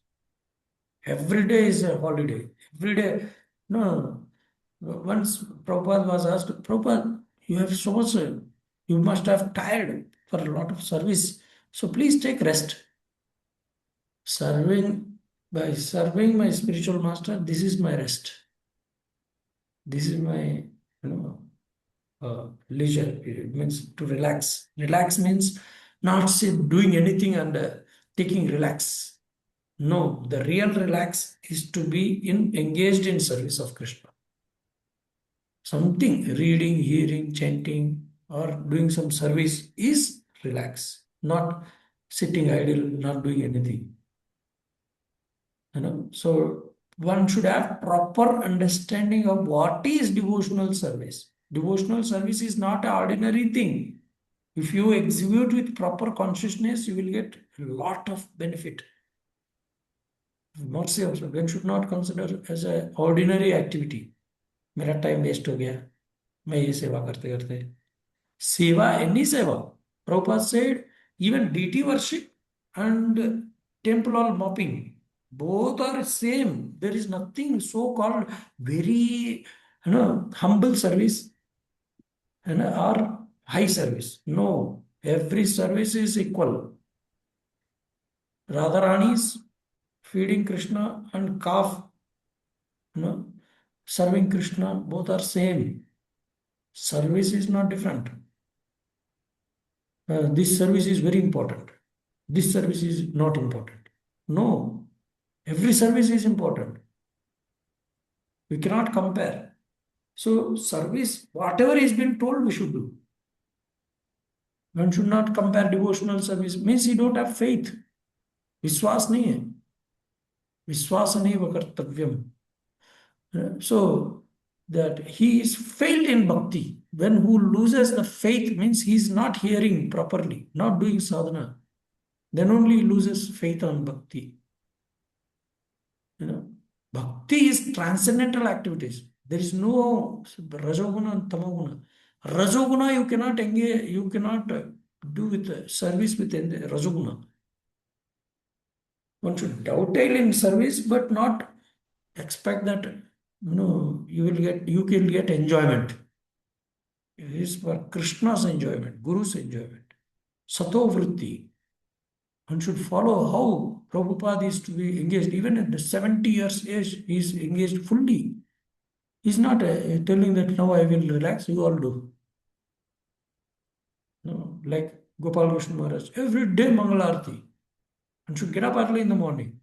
Every day is a holiday. Every day. No. Once Prabhupada was asked, Prabhupada, you have so much, you must have tired for a lot of service. So please take rest. By serving my spiritual master, this is my rest. This is my, leisure. It means to relax. Relax means not doing anything and taking relax. No, the real relax is to be engaged in service of Krishna. Something, reading, hearing, chanting, or doing some service is relax, not sitting idle, not doing anything. So one should have proper understanding of what is devotional service. Devotional service is not an ordinary thing. If you execute with proper consciousness, you will get a lot of benefit. Mercy also, one should not consider as an ordinary activity. मेरा time waste हो गया मैं ये सेवा करते करते. सेवा, any seva. Prabhupada said even deity worship and temple mopping, both are same. There is nothing so called very humble service, or high service. No, every service is equal. Radharani is feeding Krishna and calf, serving Krishna, both are same. Service is not different. This service is very important. This service is not important. No, every service is important. We cannot compare. So service, whatever is been told, we should do. One should not compare devotional service. Means you don't have faith. विश्वास नहीं है. विश्वासनेव Kartavyam. So that he is failed in bhakti. When who loses the faith means he is not hearing properly, not doing sadhana. Then only he loses faith on bhakti. Bhakti is transcendental activities. There is no rajoguna and tamoguna. Rajoguna you cannot engage, you cannot do with service with rajoguna. One should dovetail in service, but not expect that you can get enjoyment. It is for Krishna's enjoyment, Guru's enjoyment. Sato vritti. One should follow how Prabhupada is to be engaged. Even at the 70 years age, he is engaged fully. He is not telling that now I will relax, you all do. No, like Gopal Krishna Maharaj, every day Mangalarti. One should get up early in the morning.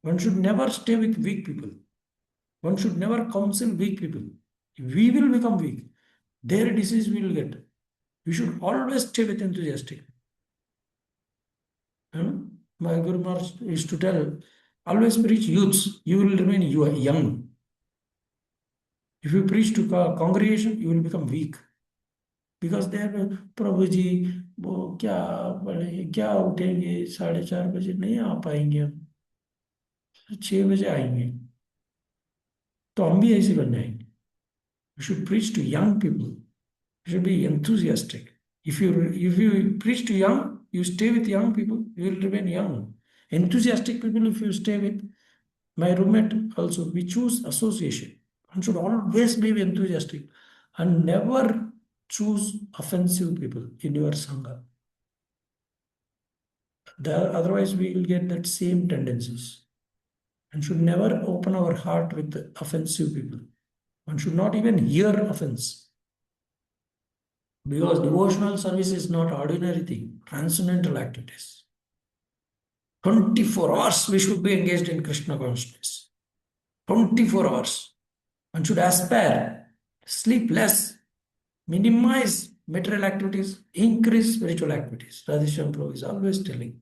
One should never stay with weak people. One should never counsel weak people. We will become weak. Their disease we will get. We should always stay with enthusiastic. My Guru Maharaj used to tell, always preach youths, you will remain young. If you preach to congregation, you will become weak. Because they are, Prabhuji, वो क्या उठेंगे 4:30 बजे नहीं आ पाएंगे हम 6 बजे आएंगे तो हम भी ऐसे बन जाएंगे. We should preach to young people. You should be enthusiastic. If you preach to young, you stay with young people, you will remain young. Enthusiastic people, if you stay with, my roommate also, we choose association. One should always be enthusiastic and never choose offensive people in your sangha. Otherwise, we will get that same tendencies. And should never open our heart with offensive people. One should not even hear offense. Because devotional service is not ordinary thing, transcendental activities. 24 hours we should be engaged in Krishna consciousness. 24 hours. One should aspire, sleep less, minimize material activities, increase spiritual activities. Radhisham Prabhu is always tells,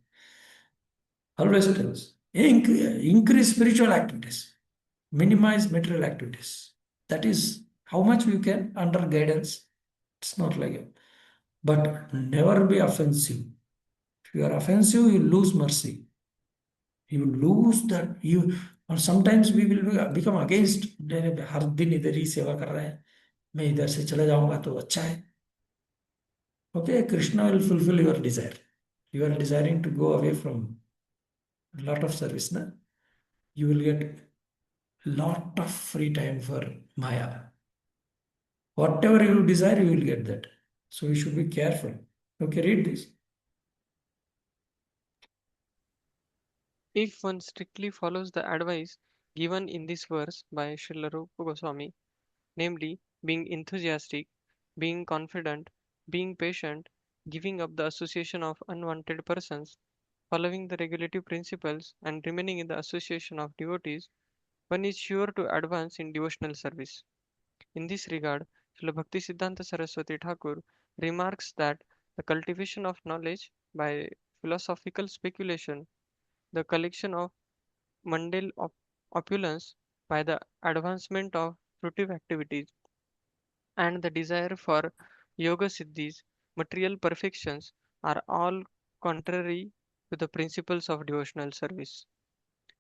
increase spiritual activities, minimize material activities. That is how much we can under guidance. It's not like it. But never be offensive. If you are offensive, you lose mercy. You lose that. Or sometimes we will become against. हर दिन इधर ही सेवा कर रहा है, मैं इधर से चला जाऊंगा तो अच्छा है. Okay, Krishna will fulfill your desire. You are desiring to go away from a lot of service, na? You will get a lot of free time for Maya. Whatever you desire, you will get that. So you should be careful. Okay, read this. If one strictly follows the advice given in this verse by Srila Rupa Goswami, namely being enthusiastic, being confident, being patient, giving up the association of unwanted persons, following the regulative principles, and remaining in the association of devotees, one is sure to advance in devotional service. In this regard, Srila Bhaktisiddhanta Saraswati Thakur remarks that the cultivation of knowledge by philosophical speculation, the collection of mundane opulence by the advancement of fruitive activities, and the desire for yoga siddhis, material perfections, are all contrary to the principles of devotional service.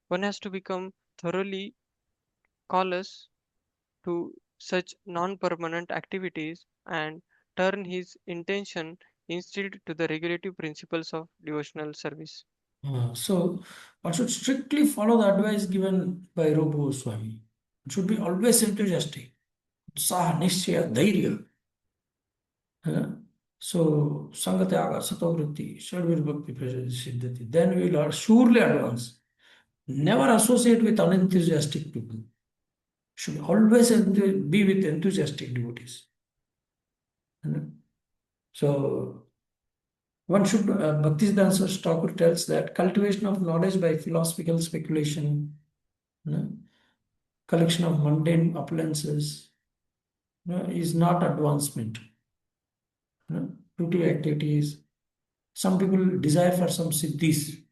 One has to become thoroughly callous to such non permanent activities and turn his intention instead to the regulative principles of devotional service. So one should strictly follow the advice given by Rupa Goswami. One should be always enthusiastic. Utsaha, Nishchaya, Dhairya. So, Sangatyaga, Satovritti, Shadvir Bhakti Siddhati. Then we will surely advance. Never associate with unenthusiastic people. Should always be with enthusiastic devotees. So, one should, Bhaktivedanta Thakur tells that cultivation of knowledge by philosophical speculation, collection of mundane appliances, is not advancement. Due to activities, some people desire for some siddhis.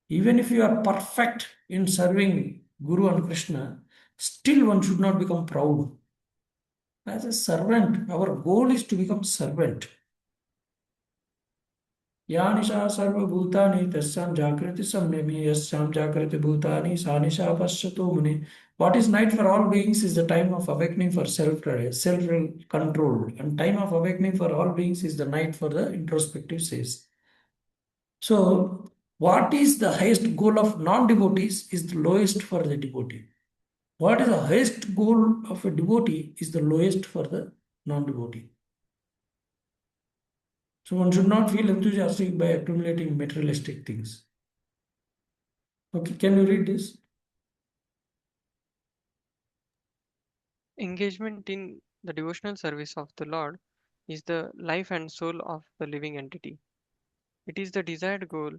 Even if you are perfect in serving Guru and Krishna, still one should not become proud. As a servant, our goal is to become servant. Yanisha sarva bhutani tasyam jagrati samyami yasyam jagrati bhutani sanisha pasyato muni. What is night for all beings is the time of awakening for self-control, and time of awakening for all beings is the night for the introspective says. So, what is the highest goal of non-devotees is the lowest for the devotee. What is the highest goal of a devotee is the lowest for the non-devotee. So one should not feel enthusiastic by accumulating materialistic things. Okay, can you read this? Engagement in the devotional service of the Lord is the life and soul of the living entity. It is the desired goal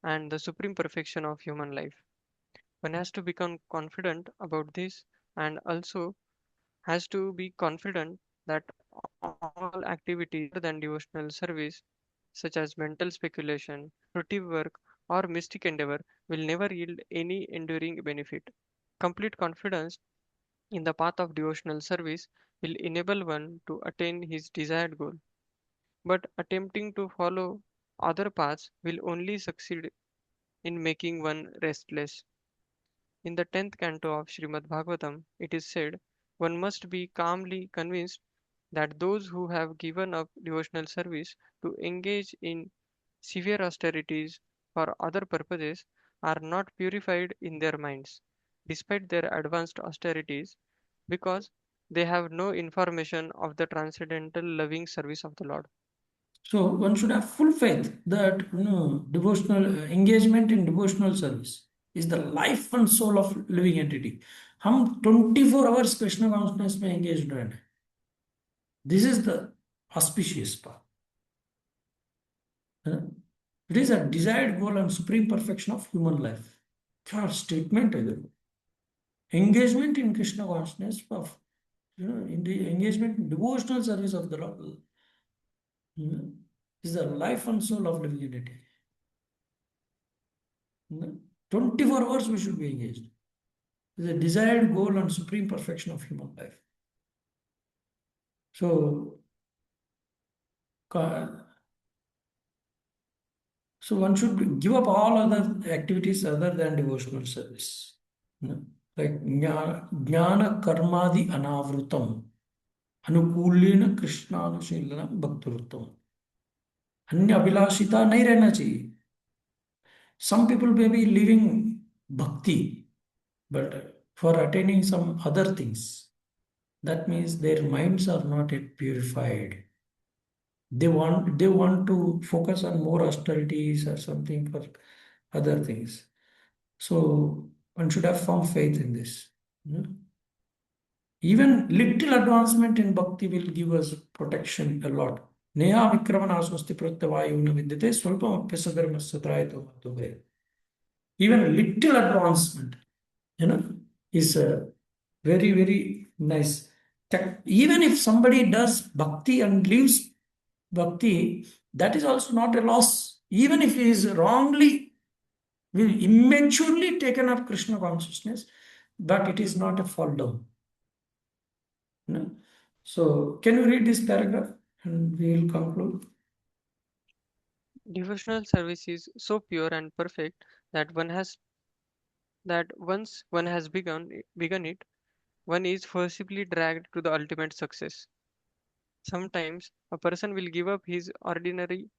and the supreme perfection of human life. One has to become confident about this and also has to be confident that all activities other than devotional service, such as mental speculation, fruitive work, or mystic endeavor, will never yield any enduring benefit. Complete confidence in the path of devotional service will enable one to attain his desired goal. But attempting to follow other paths will only succeed in making one restless. In the 10th canto of Srimad Bhagavatam, it is said, one must be calmly convinced that those who have given up devotional service to engage in severe austerities for other purposes are not purified in their minds, despite their advanced austerities, because they have no information of the transcendental loving service of the Lord. So one should have full faith that devotional engagement in devotional service is the life and soul of living entity. हम 24 hours Krishna consciousness में engaged हैं. This is the auspicious path. It is a desired goal and supreme perfection of human life. क्या statement है देखो. Engagement in Krishna consciousness of in the engagement in devotional service of the Lord is the life and soul of living entity. 24 hours we should be engaged. It is a desired goal and supreme perfection of human life. So, one should give up all other activities other than devotional service. Like jnana karmadi anavrutam अनुकूल्येन कृष्णानुशीलनम भक्तिवृत्तम अन्य अभिलाषिता नहीं रहना चाहिए. Some people may be living bhakti, but for attaining some other things, that means their minds are not yet purified. They want to focus on more austerities or something for other things. So one should have firm faith in this. Even little advancement in bhakti will give us protection a lot. Neha vikramana swasti pratyavayuna vidyate swalpam apyasa dharmasya trayato matubhe. Even little advancement, is very, very nice. Even if somebody does bhakti and leaves bhakti, that is also not a loss. Even if he is wrongly, will immaturely taken up Krishna consciousness, but it is not a fall down. So, can you read this paragraph and we will conclude? Devotional service is so pure and perfect that once one has begun it, one is forcibly dragged to the ultimate success. Sometimes a person will give up his ordinary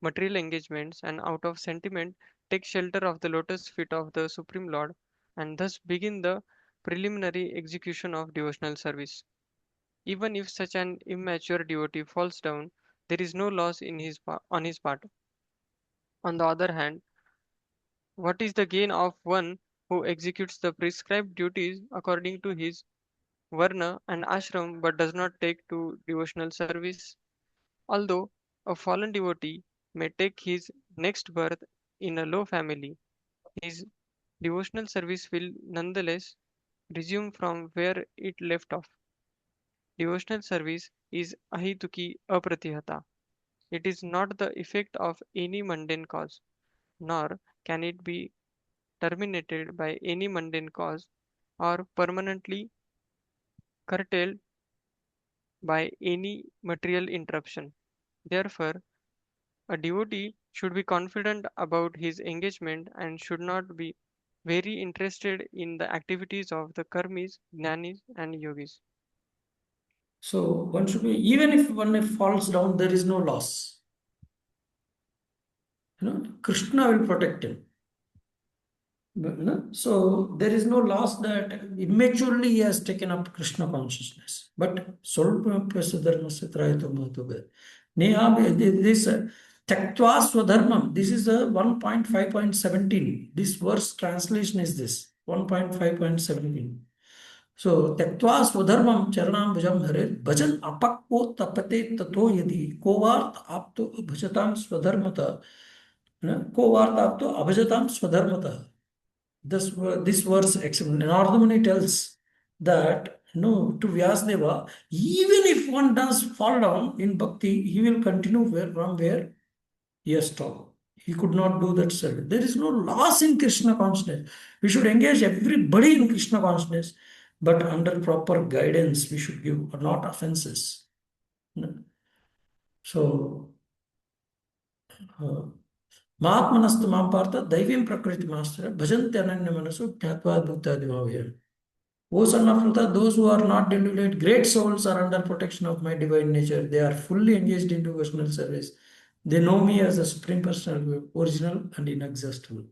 material engagements and out of sentiment take shelter of the lotus feet of the Supreme Lord and thus begin the preliminary execution of devotional service. Even if such an immature devotee falls down, there is no loss on his part. On the other hand, what is the gain of one who executes the prescribed duties according to his varna and ashram but does not take to devotional service? Although a fallen devotee may take his next birth in a low family, his devotional service will nonetheless resume from where it left off. Devotional service is ahituki apratihata. It is not the effect of any mundane cause, nor can it be terminated by any mundane cause or permanently curtailed by any material interruption. Therefore, a devotee should be confident about his engagement and should not be very interested in the activities of the karmis, jnanis, and yogis. So one should be, even if one falls down, there is no loss. Krishna will protect him. So there is no loss that immaturely he has taken up Krishna consciousness. But this Tyaktva Swadharmam, this is a 1.5.17. This verse translation is this 1.5.17. So Tyaktva Swadharmam Charanam Bhajam Hare Bhajan Apakko Tapate Tato Yadi Kovart Apto Bhajatam Swadharmata Kovart Apto Abhajatam Swadharmata. This verse Nardamuni tells that to Vyasdeva, even if one does fall down in bhakti, he will continue from where he has stopped. He could not do that service. There is no loss in Krishna consciousness. We should engage everybody in Krishna consciousness, but under proper guidance, we should give, not offenses. So, Mahatmanastu Mampartha Daivim Prakriti Master Bhajanti Ananya Manasu Jnatva Bhuktadivavya. O son of Pratha, those who are not deluded, great souls are under protection of my divine nature. They are fully engaged in devotional service. They know me as the Supreme Personality, original and inexhaustible.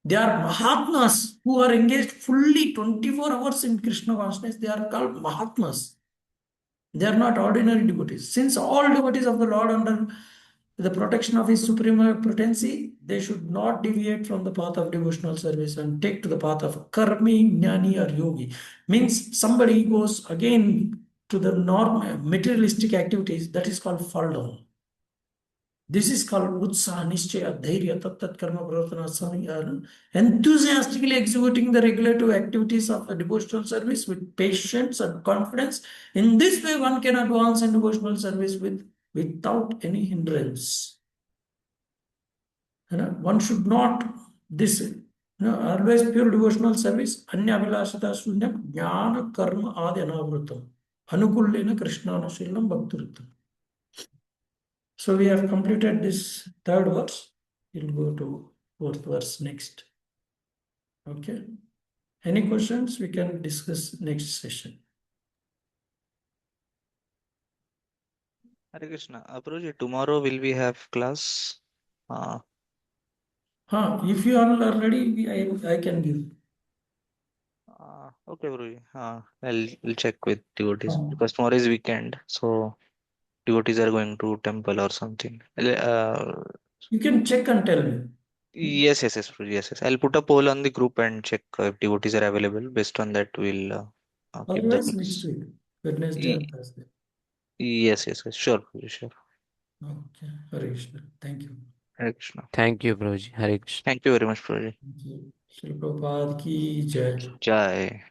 They are Mahatmas who are engaged fully 24 hours in Krishna consciousness. They are called Mahatmas. They are not ordinary devotees. Since all devotees of the Lord under the protection of his supreme potency, they should not deviate from the path of devotional service and take to the path of karmi, jnani or yogi. Means somebody goes again to the materialistic activities, that is called fall down. This is called utsaha, nishchaya, dhairya, tat karma pravartana, enthusiastically executing the regulative activities of a devotional service with patience and confidence. In this way, one can advance in devotional service without any hindrance. One should not always pure devotional service. Anya vilasata sunyam jnana karma adi anavrutam anukullena krishnana shilam bhakturitam. So we have completed this third verse. We'll go to fourth verse next. Okay. Any questions? We can discuss next session. Hare Krishna. Prabhuji, tomorrow will we have class? If you all are ready, I can give. Okay, Prabhuji. I'll check with devotees because tomorrow is weekend, so devotees are going to temple or something. You can check and tell me. Yes, Prabhuji, yes. I'll put a poll on the group and check if devotees are available. Based on that, we'll keep the Otherwise, class. next week, Wednesday and Thursday. Yes, sure, Prabhuji, sure. Okay. Hare Krishna. Thank you. Hare Krishna. Thank you, Prabhuji. Hare Krishna. Thank you very much, Prabhuji. Thank you. Srila Prabhupada ki jai. Jai.